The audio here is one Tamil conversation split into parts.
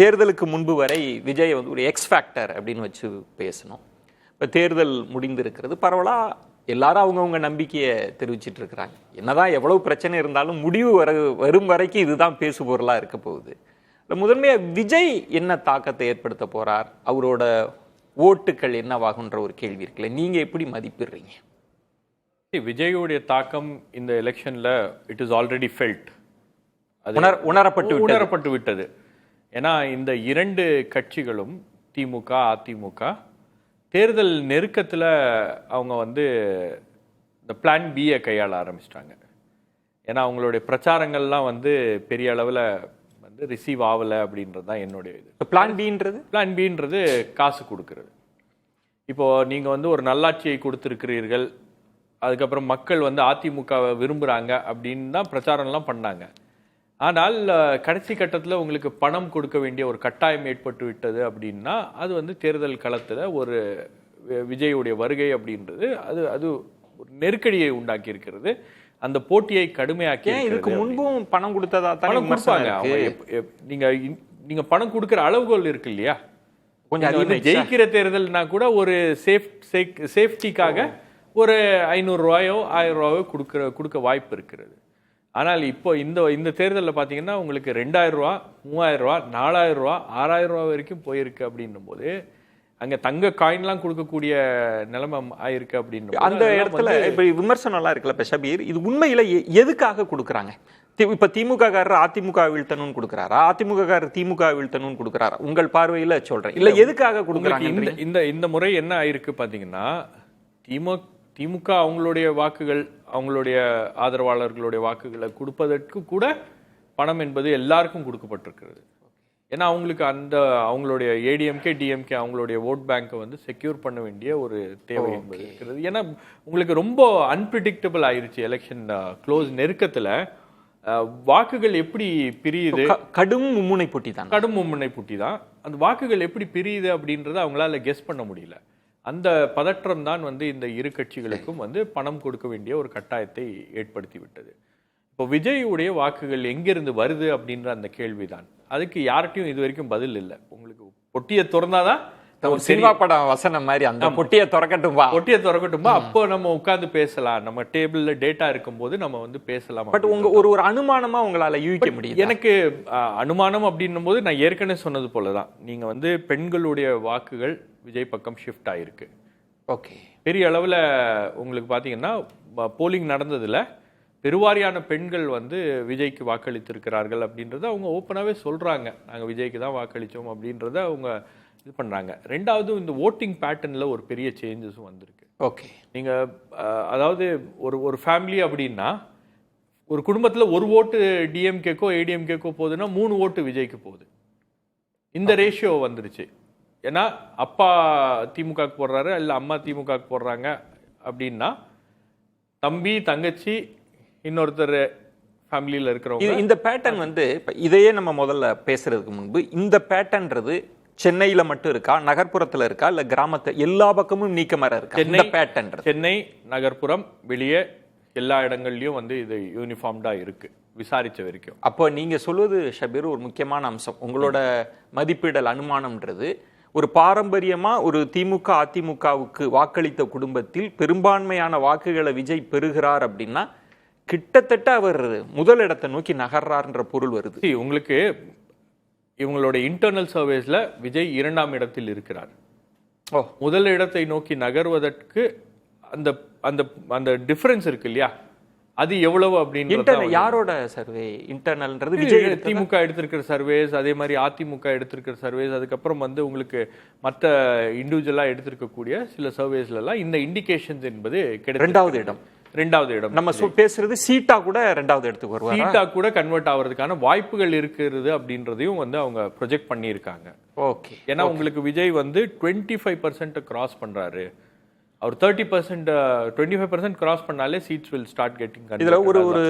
தேர்தலுக்கு முன்பு வரை விஜய் வந்து ஒரு எக்ஸ் ஃபேக்டர் அப்படின்னு வச்சு பேசணும். இப்போ தேர்தல் முடிந்திருக்கிறது, பரவலாக எல்லாரும் அவங்கவுங்க நம்பிக்கையை தெரிவிச்சிட்டு இருக்கிறாங்க. என்னதான் எவ்வளவு பிரச்சனை இருந்தாலும் முடிவு வரும் வரைக்கும் இதுதான் பேசு பொருளாக இருக்க போகுது. முதன்மையாக விஜய் என்ன தாக்கத்தை ஏற்படுத்த போறார், அவரோட ஓட்டுக்கள் என்னவாகுன்ற ஒரு கேள்வி இருக்குல்ல, நீங்க எப்படி மதிப்பிடுறீங்க? விஜயோடைய தாக்கம் இந்த எலெக்ஷன்ல இட் இஸ் ஆல்ரெடி ஃபெல்ட், உணரப்பட்டு விட்டது. ஏன்னா இந்த இரண்டு கட்சிகளும் திமுக அதிமுக தேர்தல் நெருக்கத்தில் அவங்க வந்து இந்த பிளான் பியை கையாள ஆரம்பிச்சிட்டாங்க. ஏன்னா அவங்களுடைய பிரச்சாரங்கள்லாம் வந்து பெரிய அளவில் வந்து ரிசீவ் ஆகலை அப்படின்றது தான் என்னுடைய இது. பிளான் பின்றது காசு கொடுக்கறது. இப்போது நீங்கள் வந்து ஒரு நல்லாட்சியை கொடுத்துருக்கிறீர்கள், அதுக்கப்புறம் மக்கள் வந்து அதிமுகவை விரும்புகிறாங்க அப்படின்னு தான் பிரச்சாரம்லாம் பண்ணாங்க. ஆனால் கடைசி கட்டத்தில் உங்களுக்கு பணம் கொடுக்க வேண்டிய ஒரு கட்டாயம் ஏற்பட்டு விட்டது அப்படின்னா அது வந்து தேர்தல் களத்தில் ஒரு விஜயுடைய வருகை அப்படின்றது அது அது ஒரு நெருக்கடியை உண்டாக்கி இருக்கிறது. அந்த போட்டியை கடுமையாக்கி. இதுக்கு முன்பும் பணம் கொடுத்ததா பணம் கொடுப்பாங்க. நீங்க பணம் கொடுக்குற அளவுகோல் இருக்கு இல்லையா, கொஞ்சம் ஜெயிக்கிற தேர்தல்னா கூட ஒரு சேஃப்டிக்காக ஒரு 500 ரூபாயோ 1000 ரூபாயோ கொடுக்க வாய்ப்பு இருக்கிறது. ஆனால் இப்போ இந்த தேர்தலில் பார்த்தீங்கன்னா உங்களுக்கு 2000 ரூபா 3000 ரூபா 4000 ரூபா 6000 ரூபா வரைக்கும் போயிருக்கு அப்படின்னும் போது அங்கே தங்க காயின்லாம் கொடுக்கக்கூடிய நிலைமை ஆயிருக்கு அப்படின்னு அந்த இடத்துல இப்போ விமர்சனம்லாம் இருக்குல்ல. இப்போ ஷபீர், இது உண்மையில எதுக்காக கொடுக்குறாங்க? இப்போ திமுக காரர் அதிமுக வீழ்த்தணும்னு கொடுக்குறாரா, அதிமுக காரர் திமுக வீழ்த்தணும்னு கொடுக்குறாரா? உங்கள் பார்வையில் சொல்றேன், இல்லை எதுக்காக கொடுக்குறாங்க? இந்த முறை என்ன ஆயிருக்கு பார்த்தீங்கன்னா, திமுக அவங்களுடைய வாக்குகள் அவங்களுடைய ஆதரவாளர்களுடைய வாக்குகளை கொடுப்பதற்கு கூட பணம் என்பது எல்லாருக்கும் கொடுக்கப்பட்டிருக்கிறது. ஏன்னா அவங்களுக்கு அவங்களுடைய ஏடிஎம்கே டிஎம்கே அவங்களுடைய ஓட் பேங்கை வந்து செக்யூர் பண்ண வேண்டிய ஒரு தேவை என்பது இருக்கிறது. ஏன்னா உங்களுக்கு ரொம்ப அன்பிரிடிக்டபிள் ஆயிருச்சு எலெக்ஷன் க்ளோஸ் நெருக்கத்தில். வாக்குகள் எப்படி பிரியுது, கடும் மும்முனை போட்டி தான். அந்த வாக்குகள் எப்படி பிரியுது அப்படின்றத அவங்களால கெஸ் பண்ண முடியல. அந்த பதற்றம் தான் வந்து இந்த இரு கட்சிகளுக்கும் வந்து பணம் கொடுக்க வேண்டிய ஒரு கட்டாயத்தை ஏற்படுத்தி விட்டது. இப்போ விஜயுடைய வாக்குகள் எங்கிருந்து வருது அப்படின்ற அந்த கேள்விதான். அதுக்கு யார்கிட்டையும் இது வரைக்கும் பதில் இல்லை. உங்களுக்கு பொட்டியை திறந்தாதான் சினிமா படம் வசனம் மாதிரி அந்த பொட்டியை திறக்கட்டும்பா அப்போ நம்ம உட்கார்ந்து பேசலாம், நம்ம டேபிள்ல டேட்டா இருக்கும்போது நம்ம வந்து பேசலாம். பட் ஒரு அனுமானமா உங்களால யூகிக்க முடியும்? எனக்கு அனுமானம் அப்படின்னும் போது நான் ஏற்கனவே சொன்னது போலதான், நீங்க வந்து பெண்களுடைய வாக்குகள் விஜய் பக்கம் ஷிஃப்ட் ஆயிருக்கு. ஓகே, பெரிய அளவில் உங்களுக்கு பார்த்தீங்கன்னா போலிங் நடந்ததுல பெருவாரியான பெண்கள் வந்து விஜய்க்கு வாக்களித்திருக்கிறார்கள் அப்படின்றத அவங்க ஓப்பனாகவே சொல்றாங்க. நாங்கள் விஜய்க்கு தான் வாக்களித்தோம் அப்படின்றத அவங்க இது பண்ணுறாங்க. ரெண்டாவது, இந்த ஓட்டிங் பேட்டர்னில் ஒரு பெரிய சேஞ்சஸும் வந்திருக்கு. ஓகே, நீங்கள் அதாவது ஒரு ஃபேமிலி அப்படின்னா ஒரு குடும்பத்தில் ஒரு ஓட்டு டிஎம்கேக்கோ ஏடிஎம்கேக்கோ போகுதுன்னா 3 ஓட்டு விஜய்க்கு போகுது. இந்த ரேஷியோ வந்துருச்சு. ஏன்னா அப்பா திமுகவுக்கு போடுறாரு, இல்லை அம்மா திமுகவுக்கு போடுறாங்க அப்படின்னா தம்பி தங்கச்சி இன்னொருத்தர் ஃபேமிலியில் இருக்கிறவங்க. இந்த பேட்டர்ன் வந்து இதையே நம்ம முதல்ல பேசுறதுக்கு முன்பு, இந்த பேட்டர்ன்றது சென்னையில மட்டும் இருக்கா, நகர்ப்புறத்துல இருக்கா, இல்ல கிராமத்தை எல்லா பக்கமும் நீக்கமர இருக்கா? சென்னை நகர்ப்புறம் வெளியே எல்லா இடங்கள்லயும் வந்து இது யூனிஃபார்ம்டா இருக்கு விசாரிச்ச வரைக்கும். அப்போ நீங்க சொல்வது ஷபீர் ஒரு முக்கியமான அம்சம். உங்களோட மதிப்பீடல் அனுமானம்ன்றது ஒரு பாரம்பரியமா ஒரு திமுக அதிமுகவுக்கு வாக்களித்த குடும்பத்தில் பெரும்பான்மையான வாக்குகளை விஜய் பெறுகிறார் அப்படின்னா கிட்டத்தட்ட அவர் முதல் இடத்தை நோக்கி நகர்றார்ன்ற பொருள் வருது. உங்களுக்கு இவங்களோட இன்டர்னல் சர்வேஸ்ல விஜய் 2ஆம் இடத்தில் இருக்கிறார். முதல் இடத்தை நோக்கி நகர்வதற்கு அந்த அந்த அந்த டிஃபரன்ஸ் இருக்கு இல்லையா, அது எவ்வளவு அப்படின்னு யாரோட சர்வே? இன்டர்னல்ன்றது திமுக எடுத்திருக்கிற சர்வேஸ், அதே மாதிரி அதிமுக எடுத்திருக்கிற சர்வேஸ், அதுக்கப்புறம் வந்து உங்களுக்கு மற்ற இண்டிவிஜுவலா எடுத்திருக்கக்கூடிய சில சர்வேஸ்ல எல்லாம் இந்த இண்டிகேஷன்ஸ் என்பது ரெண்டாவது இடம். நம்ம பேசுறது சீட்டா கூட 2வது இடத்துக்கு வருவாங்க, சீட்டா கூட கன்வெர்ட் ஆகிறதுக்கான வாய்ப்புகள் இருக்கிறது அப்படின்றதையும் வந்து அவங்க ப்ரொஜெக்ட் பண்ணியிருக்காங்க. ஓகே, ஏன்னா உங்களுக்கு விஜய் வந்து 25% கிராஸ் பண்றாரு. அவர் 25% கிராஸ் பண்ணாலே சீட்ஸ் வில் ஸ்டார்ட் கெட்டிங். இதுல ஒரு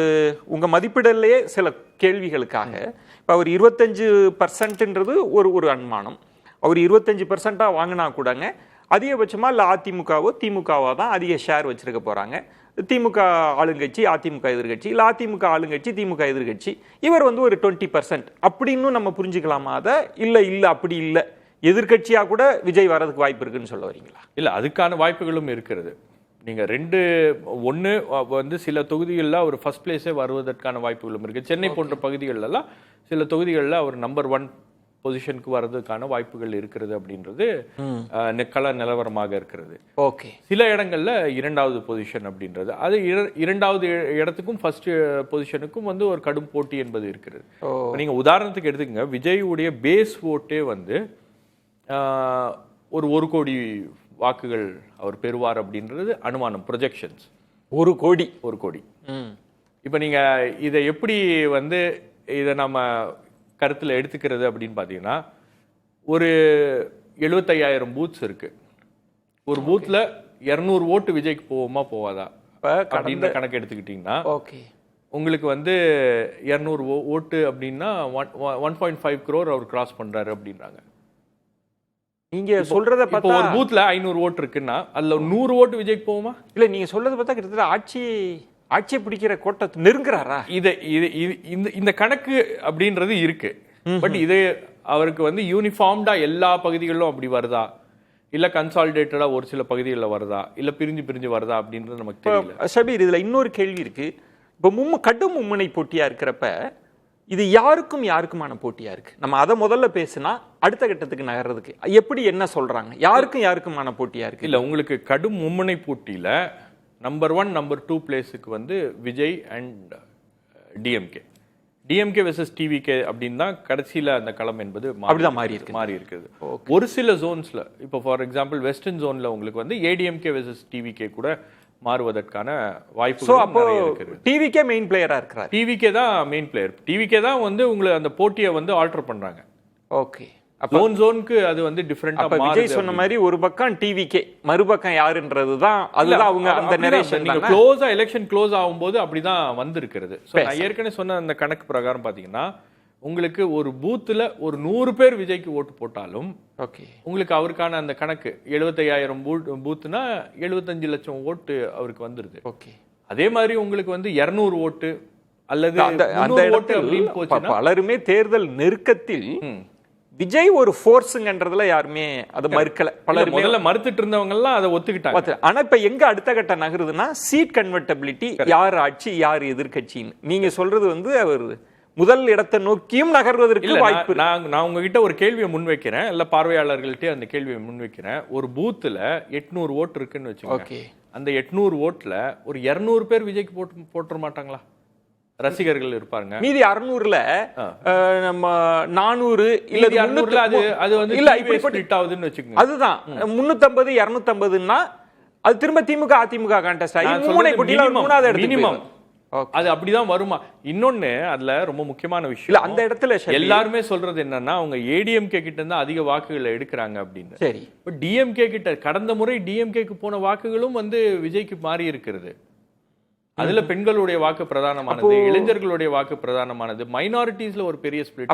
உங்க மதிப்பிடலையே சில கேள்விகளுக்காக இப்போ அவர் 25%ன்றது ஒரு அனுமானம். அவர் 25% வாங்கினா கூடங்க அதிகபட்சமா இல்லை அதிமுகவோ திமுகவோ தான் அதிக ஷேர் வச்சிருக்க போறாங்க. திமுக ஆளுங்கட்சி, அதிமுக எதிர்கட்சி, இல்லை அதிமுக ஆளுங்கட்சி, திமுக எதிர்கட்சி, இவர் வந்து ஒரு 20% அப்படின்னு நம்ம புரிஞ்சுக்கலாமா? அதை இல்லை அப்படி இல்லை, எதிர்கட்சியா கூட விஜய் வர்றதுக்கு வாய்ப்பு இருக்குன்னு சொல்ல வரீங்களா? இல்லை, அதுக்கான வாய்ப்புகளும் இருக்கிறது. நீங்க ஒன்று வந்து சில தொகுதிகளில் அவர் ஃபர்ஸ்ட் பிளேஸே வருவதற்கான வாய்ப்புகளும் இருக்கு. சென்னை போன்ற பகுதிகளெல்லாம் சில தொகுதிகளில் அவர் நம்பர் 1 பொசிஷனுக்கு வர்றதுக்கான வாய்ப்புகள் இருக்கிறது அப்படின்றது கள நிலவரமாக இருக்கிறது. ஓகே, சில இடங்கள்ல 2வது பொசிஷன் அப்படின்றது, அது 2வது இடத்துக்கும் ஃபர்ஸ்ட் பொசிஷனுக்கும் வந்து ஒரு கடும் போட்டி என்பது இருக்கிறது. நீங்க உதாரணத்துக்கு எடுத்துக்கங்க, விஜயுடைய பேஸ் ஓட்டே வந்து ஒரு 1 கோடி வாக்குகள் அவர் பெறுவார் அப்படின்றது அனுமானம், ப்ரொஜெக்ஷன்ஸ். 1 கோடி. இப்ப நீங்க இதை எப்படி வந்து இதை நம்ம கருத்துல எடுத்துக்கிறது அப்படின்னு பாத்தீங்கன்னா, ஒரு 75,000 பூத்ஸ் இருக்கு. ஒரு பூத்ல 200 ஓட்டு விஜய்க்கு போவோமா போவாதா அப்படின்ற கணக்கு எடுத்துக்கிட்டீங்கன்னா, உங்களுக்கு வந்து 200 ஓட்டு அப்படின்னா 1.5 crore அவர் கிராஸ் பண்றாரு அப்படின்றாங்க. நீங்க சொல்றத பார்த்தா ஒரு பூத்ல 500 ஓட்டு இருக்குன்னா அதுல 100 ஓட்டு விஜய்க்கு போகுமா? இல்ல, நீங்க சொல்றத பார்த்தா கிட்டத்தட்ட ஆட்சியை பிடிக்கிற கோட்டத்தை நெருங்குறாரா? இந்த கணக்கு அப்படின்றது இருக்கு. பட் இது அவருக்கு வந்து யூனிஃபார்ம்டா எல்லா பகுதிகளிலும் அப்படி வருதா, இல்ல கன்சாலிடேட்டடா ஒரு சில பகுதிகளில் வருதா, இல்ல பிரிஞ்சு வருதா அப்படின்றது நமக்கு தெரியல. ஷபீர், இதுல இன்னொரு கேள்வி இருக்கு. இப்போ கடும் மும்முனை போட்டியா இருக்கிறப்ப இது யாருக்குமான போட்டியா இருக்கு. நம்ம அதை முதல்ல பேசினா அடுத்த கட்டத்துக்கு நகர்றதுக்கு எப்படி என்ன சொல்றாங்க? யாருக்குமான போட்டியா இருக்கு? இல்ல, உங்களுக்கு கடும் மும்முனை போட்டியில நம்பர் 1 நம்பர் 2 பிளேஸுக்கு வந்து Vijay and DMK versus TVK அப்படின்னு தான் கடைசியில அந்த களம் என்பது அப்படிதான் மாறி இருக்குது. ஒரு சில ஜோன்ஸ்ல, இப்போ ஃபார் எக்ஸாம்பிள் வெஸ்டர்ன் ஜோன்ல உங்களுக்கு வந்து ஏடிஎம்கே வெர்சஸ் டிவிகே கூட மாறுவதற்கான வாய்ப்புகள் நிறைய இருக்குது. டிவிகே மெயின் பிளேயரா இருக்கிறார். டிவிகே தான் மெயின் பிளேயர். டிவிகே தான் வந்து உங்களுக்கு அந்த போட்டியை வந்து ஆல்டர் பண்றாங்க. ஓகே, ஜோனுக்கு அது வந்து டிஃபரெண்டா மாறுது. விஜய் சொன்ன மாதிரி ஒரு பக்கம் டிவிகே, மறுபக்கம் யாருன்றதுதான் அதுதான் அவங்க அந்த நரேஷன். நீங்க எலெக்ஷன் க்ளோஸ் ஆகும்போது அப்படிதான் வந்திருக்கிறது. நான் ஏற்கனவே சொன்ன அந்த கணக்கு பிரகாரம் பாத்தீங்கன்னா, உங்களுக்கு ஒரு பூத்துல ஒரு 100 பேர் விஜய்க்கு ஓட்டு போட்டாலும் உங்களுக்கு அவருக்கான அந்த கணக்கு 75,000 பூத்துனா 75 லட்சம் ஓட்டு அவருக்கு வந்துருது. அதே மாதிரி உங்களுக்கு வந்து 200 ஓட்டு அல்லது பலருமே தேர்தல் நெருக்கத்தில் விஜய் ஒரு ஃபோர்ஸுங்கன்றதுல யாருமே அதை மறுக்கல. பலர் முதல்ல மறுத்துட்டு இருந்தவங்க எல்லாம் அதை ஒத்துக்கிட்டாங்க. ஆனா இப்ப எங்க அடுத்த கட்ட நகருதுன்னா சீட் கன்வெர்டபிலிட்டி, யார் ஆட்சி யார் எதிர்கட்சின்னு. நீங்க சொல்றது வந்து அவர் முதல் இடத்தை நோக்கியும் நகர்வதற்கு வாய்ப்பு. நான் உங்ககிட்ட ஒரு கேள்வியை முன்வைக்கிறேன், இல்ல பார்வையாளர்கள்ட்ட அந்த கேள்வியை முன்வைக்கிறேன். ஒரு பூத்துல 800 ஓட்டு இருக்குன்னு வச்சுக்கோங்க. அந்த 800 ஓட்டுல ஒரு 200 பேர் விஜய்க்கு போட்டுற மாட்டாங்களா? ரசிகர்கள் இருப்பாங்க. மீதி 600ல நம்ம 400 இல்ல 200ல அது வந்து இல்ல இப்படி ஸ்ப்ளிட் ஆகுதுன்னு வச்சுக்கோங்க. அதுதான் 350 250ன்னா அது திரும்ப திமுக அதிமுக கான்டெஸ்ட் ஆகி மும்முனை போட்டியில மூணாவது இடத்துக்கு மினிமம் அது அப்படிதான் வருமா? இன்னொன்னு அதுல ரொம்ப முக்கியமான விஷயம், அந்த இடத்துல எல்லாருமே சொல்றது என்னன்னா அவங்க ஏடிஎம்கே கிட்ட இருந்து அதிக வாக்குகளை எடுக்கிறாங்க அப்படின்னு. சரி, டிஎம்கே கிட்ட கடந்த முறை டிஎம்கேக்கு போன வாக்குகளும் வந்து விஜய்க்கு மாறி இருக்கிறது. அதுல பெண்களுடைய வாக்கு பிரதானமானது, இளைஞர்களுடைய வாக்கு பிரதானமானது, மைனாரிட்டிஸ்ல ஒரு பெரிய ஸ்பிளிட்.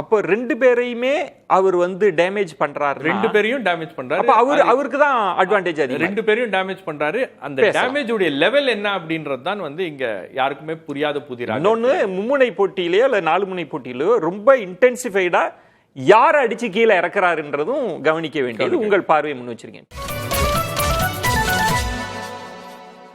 அப்போ 2 பேரையுமே அவர் வந்து டேமேஜ் பண்றாரு. 2 பேரையும் டேமேஜ் பண்றாரு. அப்ப அவருக்கு தான் அட்வான்டேஜ் அதிகம். 2 பேரையும் டேமேஜ் பண்றாரு. அந்த டேமேஜ் உடைய லெவல் என்ன அப்படின்றது தான் வந்து இங்க யாருக்குமே புரியாத புதிராக. இன்னொன்னு, மும்முனை போட்டியிலேயோ இல்ல 4 முனை போட்டியிலோ ரொம்ப இன்டென்சிஃபைடா யார் அடிச்சு கீழே இறக்குறாருன்றதும் கவனிக்க வேண்டியது. உங்கள் பார்வையை முன் வச்சிருக்கேன்.